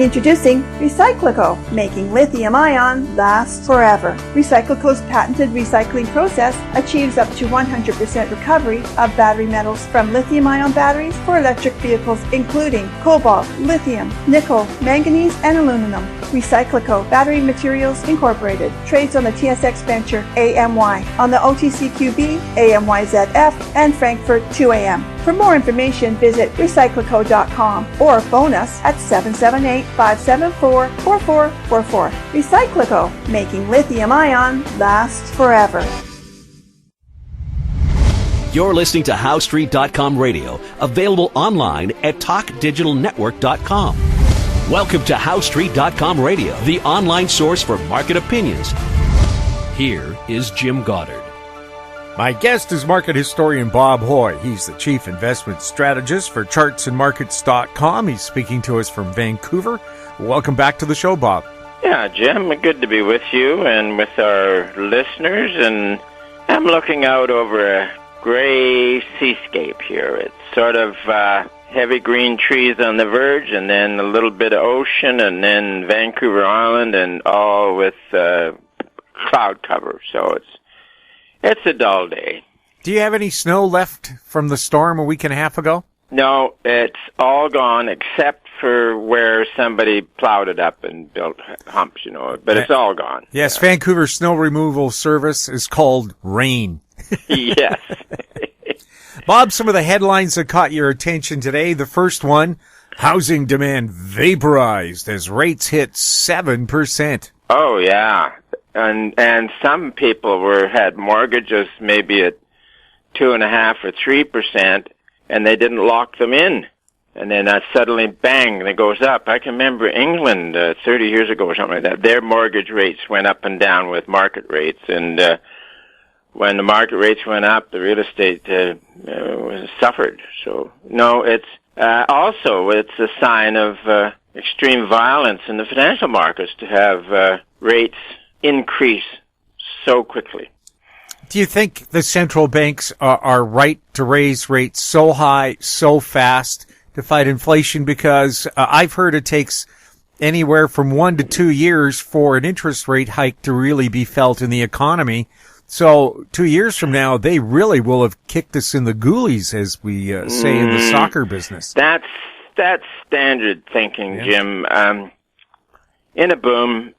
Introducing Recyclico, making lithium-ion last forever. Recyclico's patented recycling process achieves up to 100% recovery of battery metals from lithium-ion batteries for electric vehicles, including cobalt, lithium, nickel, manganese, and aluminum. Recyclico Battery Materials Incorporated trades on the TSX Venture AMY, on the OTCQB AMYZF, and Frankfurt 2AM. For more information, visit recyclico.com or phone us at 778-574-4444. Recyclico, making lithium-ion last forever. You're listening to HowStreet.com radio, available online at TalkDigitalNetwork.com. Welcome to HowStreet.com radio, the online source for market opinions. Here is Jim Goddard. My guest is market historian Bob Hoye. He's the chief investment strategist for chartsandmarkets.com. He's speaking to us from Vancouver. Welcome back to the show, Bob. Yeah, Jim, good to be with you and with our listeners. And I'm looking out over a gray seascape here. It's sort of heavy green trees on the verge, and then a little bit of ocean, and then Vancouver Island, and all with cloud cover. So it's a dull day. Do you have any snow left from the storm a week and a half ago? No, it's all gone except for where somebody plowed it up and built humps, but it's all gone. Yes, Vancouver Snow Removal Service is called RAIN. Yes. Bob, some of the headlines that caught your attention today. The first one, housing demand vaporized as rates hit 7%. Oh, yeah. And some people had mortgages maybe at 2.5% or 3%, and they didn't lock them in. And then suddenly, bang, it goes up. I can remember England 30 years ago or something like that. Their mortgage rates went up and down with market rates. And when the market rates went up, the real estate suffered. So, no, it's also it's a sign of extreme violence in the financial markets to have rates increase so quickly. Do you think the central banks are right to raise rates so high, so fast to fight inflation? Because I've heard it takes anywhere from 1 to 2 years for an interest rate hike to really be felt in the economy. So 2 years from now, they really will have kicked us in the goolies, as we say in the soccer business. That's standard thinking, yeah. Jim. In a boom,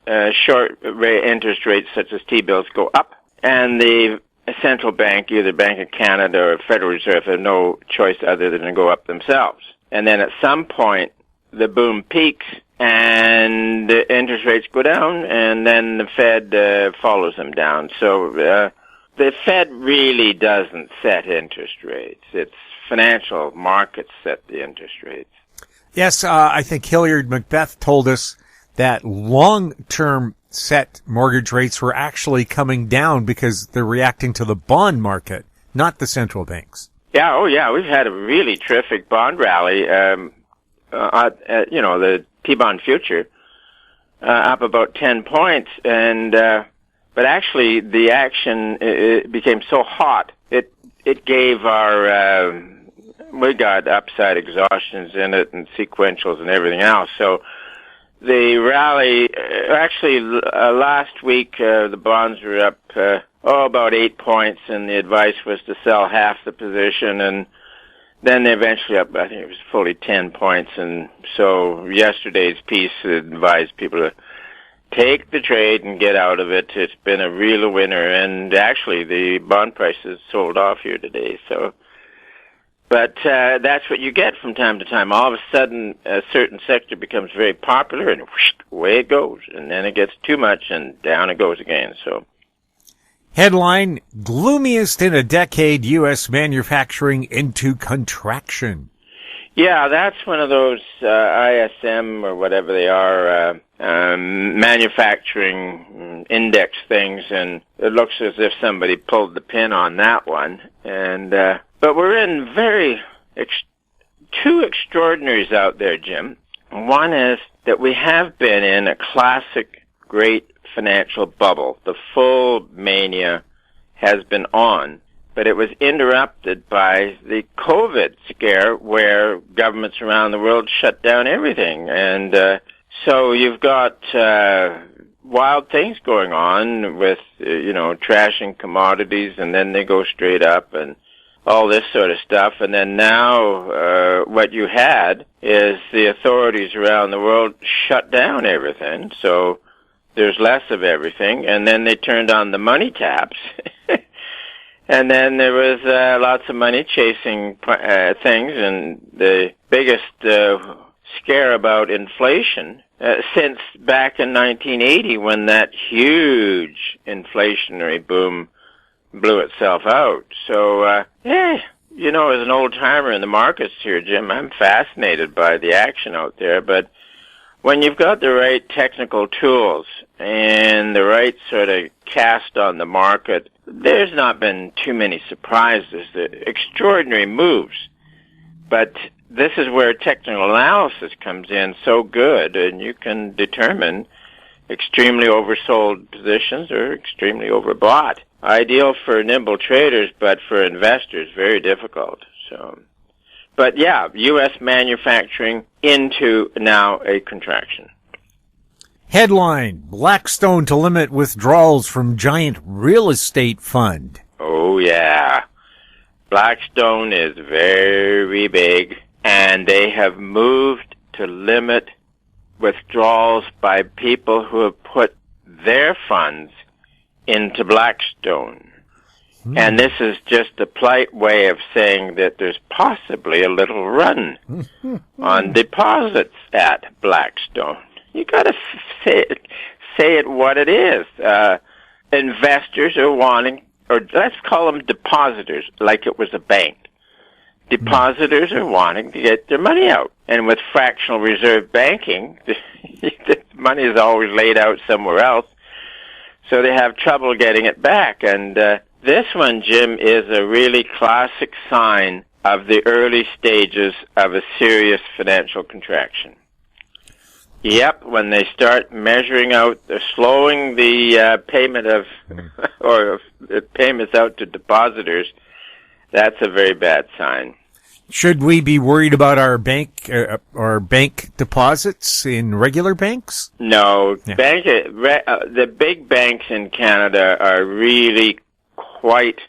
short interest rates such as T-bills go up, and the central bank, either Bank of Canada or Federal Reserve, have no choice other than to go up themselves. And then at some point, the boom peaks, and the interest rates go down, and then the Fed follows them down. So the Fed really doesn't set interest rates. It's financial markets set the interest rates. Yes, I think Hilliard Macbeth told us that long-term set mortgage rates were actually coming down because they're reacting to the bond market, not the central banks. Yeah, oh yeah, we've had a really terrific bond rally. The T-bond future up about 10 points, and but actually the action it became so hot it gave our we got upside exhaustions in it and sequentials and everything else. So the rally, actually, last week, the bonds were up, about 8 points, and the advice was to sell half the position, and then they eventually up, I think it was fully 10 points, and so yesterday's piece advised people to take the trade and get out of it. It's been a real winner, and actually the bond prices sold off here today, so. But that's what you get from time to time. All of a sudden, a certain sector becomes very popular, and whoosh, away it goes. And then it gets too much, and down it goes again. So, headline, gloomiest in a decade, U.S. manufacturing into contraction. Yeah, that's one of those ISM or whatever they are, manufacturing index things, and it looks as if somebody pulled the pin on that one. And but we're in two extraordinaries out there, Jim. One is that we have been in a classic great financial bubble. The full mania has been on, but it was interrupted by the COVID scare where governments around the world shut down everything. And So you've got wild things going on with, trashing commodities, and then they go straight up and all this sort of stuff. And then now what you had is the authorities around the world shut down everything. So there's less of everything. And then they turned on the money taps. And then there was lots of money chasing things. And the biggest scare about inflation since back in 1980, when that huge inflationary boom blew itself out. So, as an old-timer in the markets here, Jim, I'm fascinated by the action out there. But when you've got the right technical tools and the right sort of cast on the market, there's not been too many surprises, extraordinary moves. But this is where technical analysis comes in so good, and you can determine extremely oversold positions or extremely overbought. Ideal for nimble traders, but for investors, very difficult. So, but yeah, U.S. manufacturing into now a contraction. Headline, Blackstone to limit withdrawals from giant real estate fund. Oh, yeah. Blackstone is very big, and they have moved to limit withdrawals by people who have put their funds into Blackstone. And this is just a polite way of saying that there's possibly a little run on deposits at Blackstone. You got to say it what it is. Investors are wanting, or let's call them depositors, like it was a bank. Depositors are wanting to get their money out. And with fractional reserve banking, the money is always laid out somewhere else, so they have trouble getting it back. And this one, Jim, is a really classic sign of the early stages of a serious financial contraction. Yep, when they start measuring out, slowing the payment of, or payments out to depositors, that's a very bad sign. Should we be worried about our bank deposits in regular banks? No, yeah. The big banks in Canada are really quite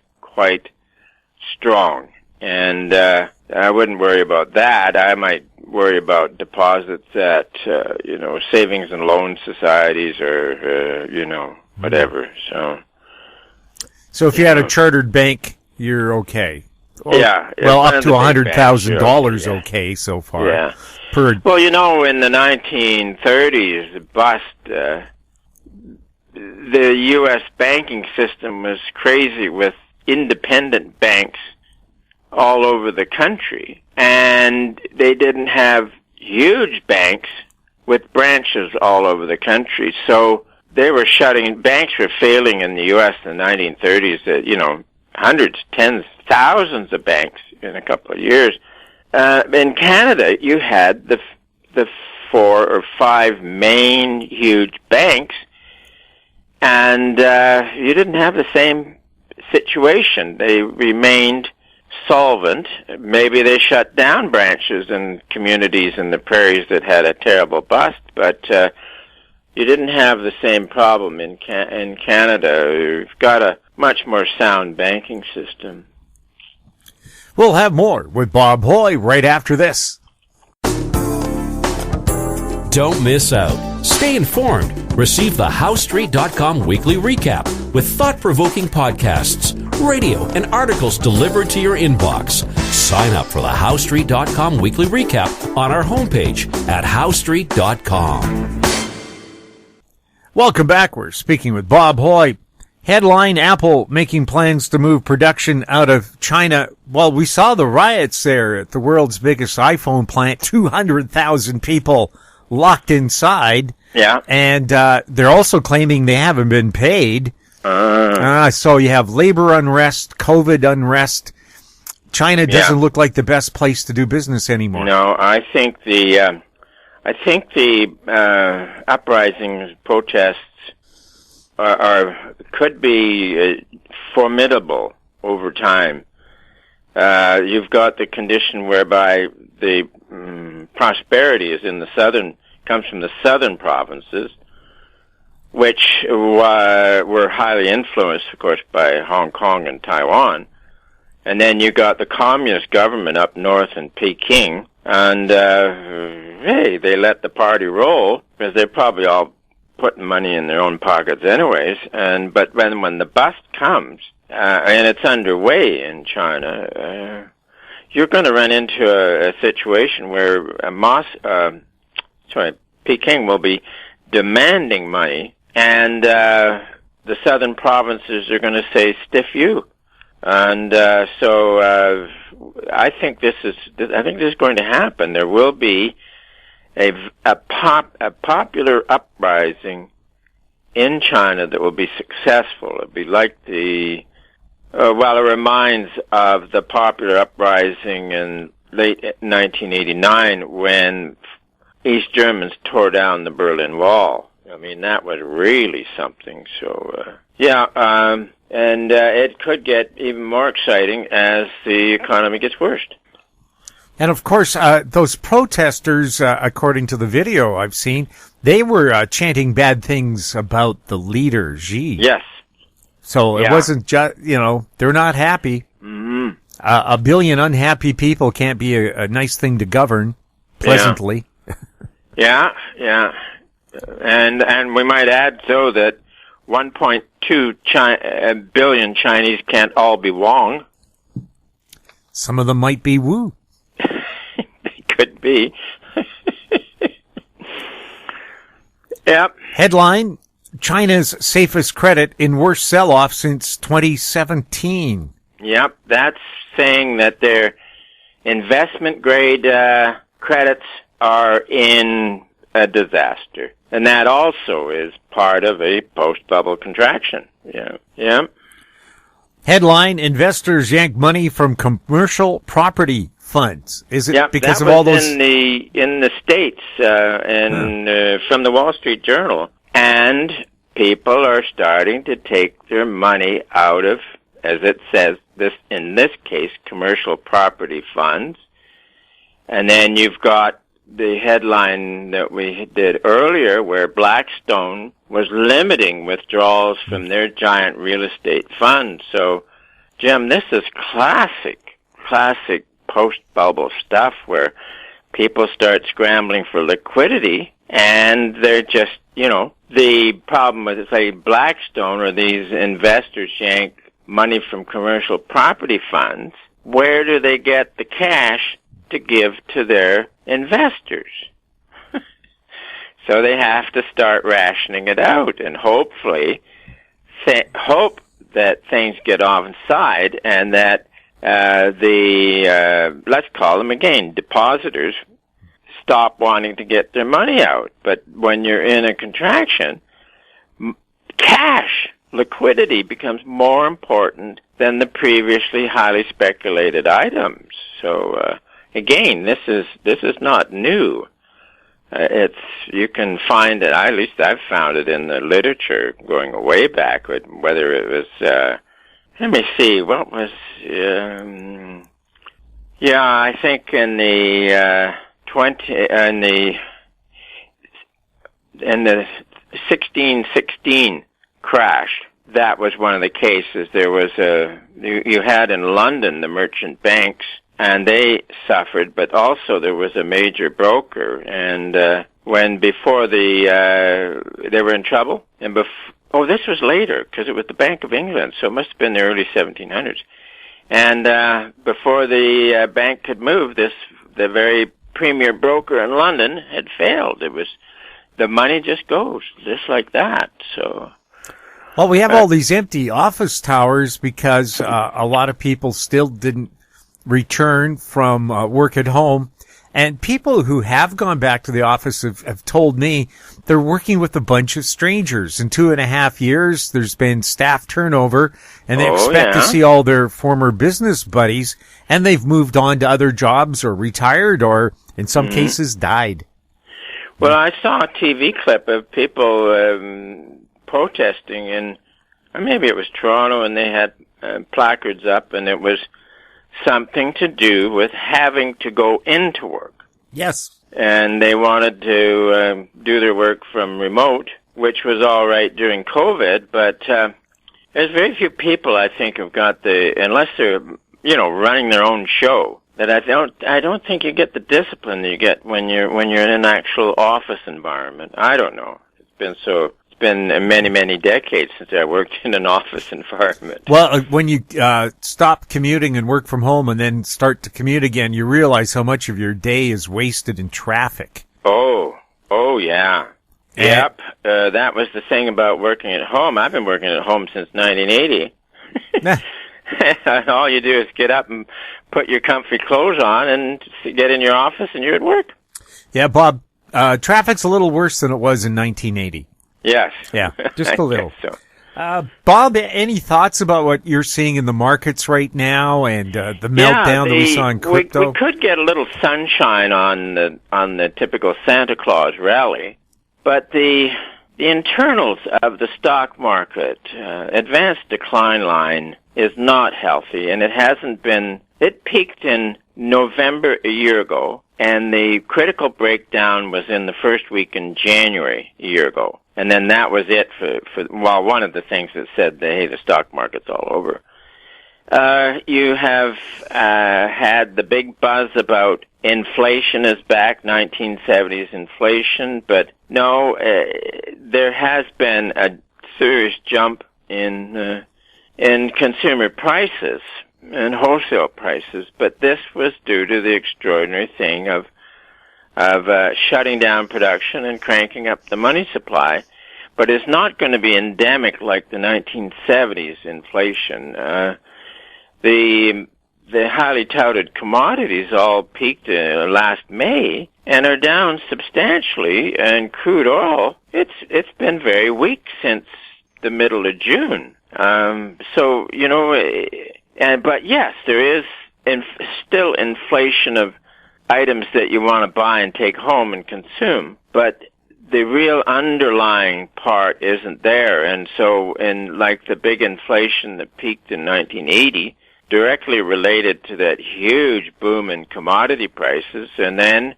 strong, and I wouldn't worry about that. I might worry about deposits at savings and loan societies or whatever. So if you had a chartered bank, you're okay. Yeah. Well, up to $100,000 okay so far. Yeah. Well, in the 1930s, the bust, the U.S. banking system was crazy with independent banks all over the country, and they didn't have huge banks with branches all over the country. So they were banks were failing in the U.S. in the 1930s, hundreds, tens, thousands of banks in a couple of years. In Canada, you had the 4 or 5 main huge banks, and you didn't have the same situation. They remained solvent. Maybe they shut down branches in communities in the prairies that had a terrible bust, but you didn't have the same problem in Canada. You've got a much more sound banking system. We'll have more with Bob Hoye right after this. Don't miss out. Stay informed. Receive the HowStreet.com weekly recap with thought-provoking podcasts, radio, and articles delivered to your inbox. Sign up for the HowStreet.com weekly recap on our homepage at HowStreet.com. Welcome back. We're speaking with Bob Hoye. Headline, Apple making plans to move production out of China. Well, we saw the riots there at the world's biggest iPhone plant, 200,000 people locked inside. Yeah. And they're also claiming they haven't been paid. So you have labor unrest, COVID unrest. China doesn't look like the best place to do business anymore. No, I think the uprisings, protests could be formidable over time. You've got the condition whereby the prosperity is in the southern comes from the southern provinces, which were highly influenced, of course, by Hong Kong and Taiwan. And then you got the communist government up north in Peking, and hey, they let the party roll because they're probably all putting money in their own pockets anyways. But when the bust comes, and it's underway in China, you're going to run into a situation where Peking will be demanding money, and the southern provinces are going to say, stiff you. And so I think this is going to happen. There will be a popular uprising in China that will be successful. It'll be like it reminds of the popular uprising in late 1989 when East Germans tore down the Berlin Wall. I mean, that was really something. So, and it could get even more exciting as the economy gets worse. And of course, those protesters, according to the video I've seen, they were chanting bad things about the leader, Xi. Yes. So it wasn't just, they're not happy. Mm-hmm. A billion unhappy people can't be a nice thing to govern pleasantly. Yeah. And we might add, though, that 1.2 billion Chinese can't all be Wong. Some of them might be Wu. They could be. Yep. Headline, China's safest credit in worst sell-off since 2017. Yep, that's saying that their investment-grade credits are in a disaster. And that also is part of a post-bubble contraction. Yeah. Headline, investors yank money from commercial property funds. Is it because of all those? In the States, from the Wall Street Journal. And people are starting to take their money out of, as it says, in this case, commercial property funds. And then you've got the headline that we did earlier where Blackstone was limiting withdrawals from their giant real estate funds. So, Jim, this is classic post-bubble stuff where people start scrambling for liquidity and they're just, the problem with, say, Blackstone or these investors yank money from commercial property funds. Where do they get the cash to give to their investors? So they have to start rationing it out and hopefully hope that things get offside and that let's call them again, depositors stop wanting to get their money out. But when you're in a contraction, cash, liquidity becomes more important than the previously highly speculated items. So, again, this is not new. You can find it, at least I've found it in the literature going way back, whether it was, let me see, what was, I think in the 1616 crash, that was one of the cases. There was you had in London the merchant banks, and they suffered, but also there was a major broker, and before they were in trouble, and this was later, because it was the Bank of England, so it must have been the early 1700s, and before the bank could move, the very premier broker in London had failed. The money just goes, just like that, so... Well, we have all these empty office towers because a lot of people still didn't return from work at home. And people who have gone back to the office have told me they're working with a bunch of strangers. In 2.5 years, there's been staff turnover, and they expect to see all their former business buddies, and they've moved on to other jobs or retired or, in some cases, died. Well, I saw a TV clip of people protesting in, or maybe it was Toronto, and they had placards up, and it was something to do with having to go into work. Yes. and they wanted to do their work from remote, which was all right during COVID, but there's very few people, I think, have got unless they're, running their own show, that I don't think you get the discipline that you get when you're in an actual office environment. I don't know. It's been many, many decades since I worked in an office environment. Well, when you stop commuting and work from home and then start to commute again, you realize how much of your day is wasted in traffic. Oh, yeah. Yep. That was the thing about working at home. I've been working at home since 1980. And all you do is get up and put your comfy clothes on and get in your office and you're at work. Yeah, Bob, traffic's a little worse than it was in 1980. Yes. Yeah, just a little. So. Bob, any thoughts about what you're seeing in the markets right now and the meltdown that we saw in crypto? We could get a little sunshine on the typical Santa Claus rally, but the internals of the stock market, advanced decline line, is not healthy, and it hasn't been. It peaked in November a year ago, and the critical breakdown was in the first week in January a year ago. And then that was it for one of the things that said, hey, the stock market's all over. You have had the big buzz about inflation is back, 1970s inflation, but no, there has been a serious jump in consumer prices and wholesale prices, but this was due to the extraordinary thing of shutting down production and cranking up the money supply. But it's not going to be endemic like the 1970s inflation. The highly touted commodities all peaked last May and are down substantially, and crude oil, it's been very weak since the middle of June. But yes, there is still inflation of items that you want to buy and take home and consume, but the real underlying part isn't there. And so like the big inflation that peaked in 1980, directly related to that huge boom in commodity prices, and then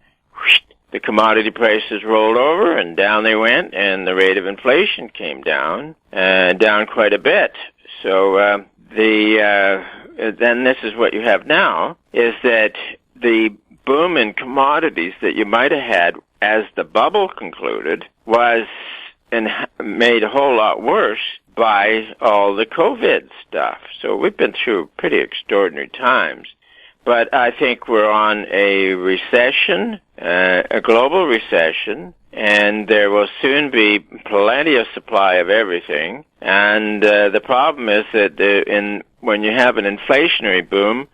the commodity prices rolled over and down they went, and the rate of inflation came down quite a bit. So then this is what you have now, is that the boom in commodities that you might have had as the bubble concluded was made a whole lot worse by all the COVID stuff. So we've been through pretty extraordinary times. But I think we're on a recession, a global recession, and there will soon be plenty of supply of everything. And the problem is that when you have an inflationary boom,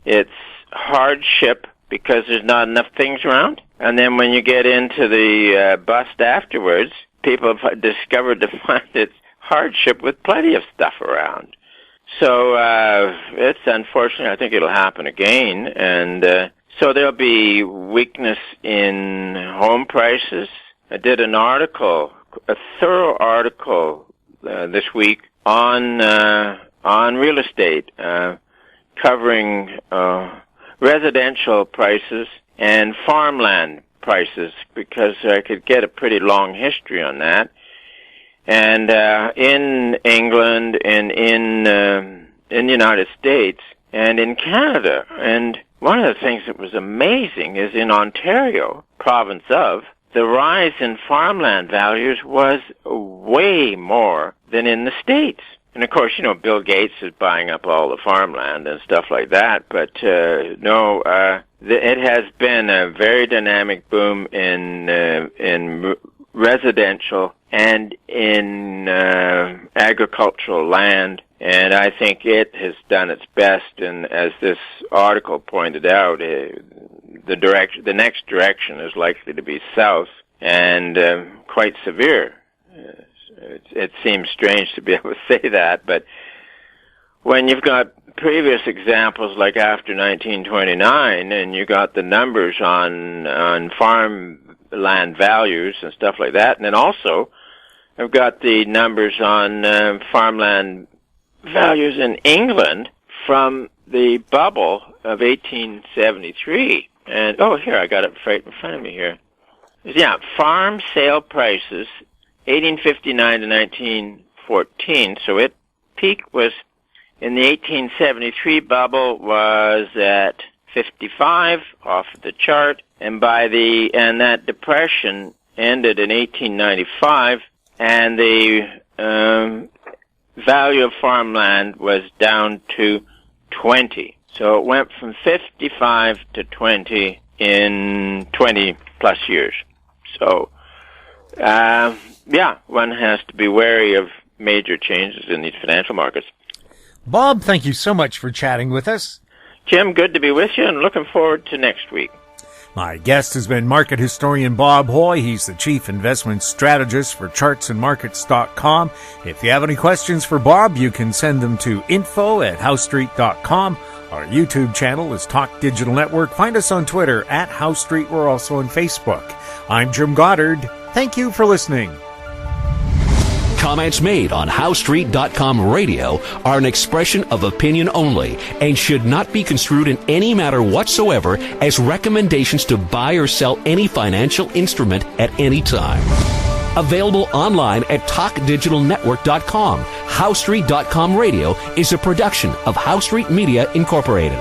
it's hardship because there's not enough things around. And then when you get into the bust afterwards, people have discovered to find it's hardship with plenty of stuff around. So it's unfortunate. I think it'll happen again. And so there'll be weakness in home prices. I did an article, a thorough article this week on real estate, covering residential prices and farmland prices, because I could get a pretty long history on that. And in England and in the United States and in Canada. And one of the things that was amazing is in Ontario, province of, the rise in farmland values was way more than in the States. And of course, Bill Gates is buying up all the farmland and stuff like that. But it has been a very dynamic boom in residential and in agricultural land, and I think it has done its best. And as this article pointed out, the next direction is likely to be south, and quite severe. It seems strange to be able to say that, but when you've got previous examples like after 1929, and you got the numbers on farmland values and stuff like that, and then also I've got the numbers on farmland values in England from the bubble of 1873. And, here, I got it right in front of me here. Yeah, farm sale prices, 1859 to 1914. So it peak was in the 1873 bubble was at 55 off the chart, and that depression ended in 1895, and the value of farmland was down to 20. So it went from 55 to 20 in 20 plus years. So, one has to be wary of major changes in these financial markets. Bob, thank you so much for chatting with us. Jim, good to be with you, and looking forward to next week. My guest has been market historian Bob Hoye. He's the chief investment strategist for chartsandmarkets.com. If you have any questions for Bob, you can send them to info@housestreet.com. Our YouTube channel is Talk Digital Network. Find us on Twitter @HoweStreet. We're also on Facebook. I'm Jim Goddard. Thank you for listening. Comments made on HoweStreet.com radio are an expression of opinion only and should not be construed in any matter whatsoever as recommendations to buy or sell any financial instrument at any time. Available online at TalkDigitalNetwork.com. HoweStreet.com radio is a production of Howe Street Media Incorporated.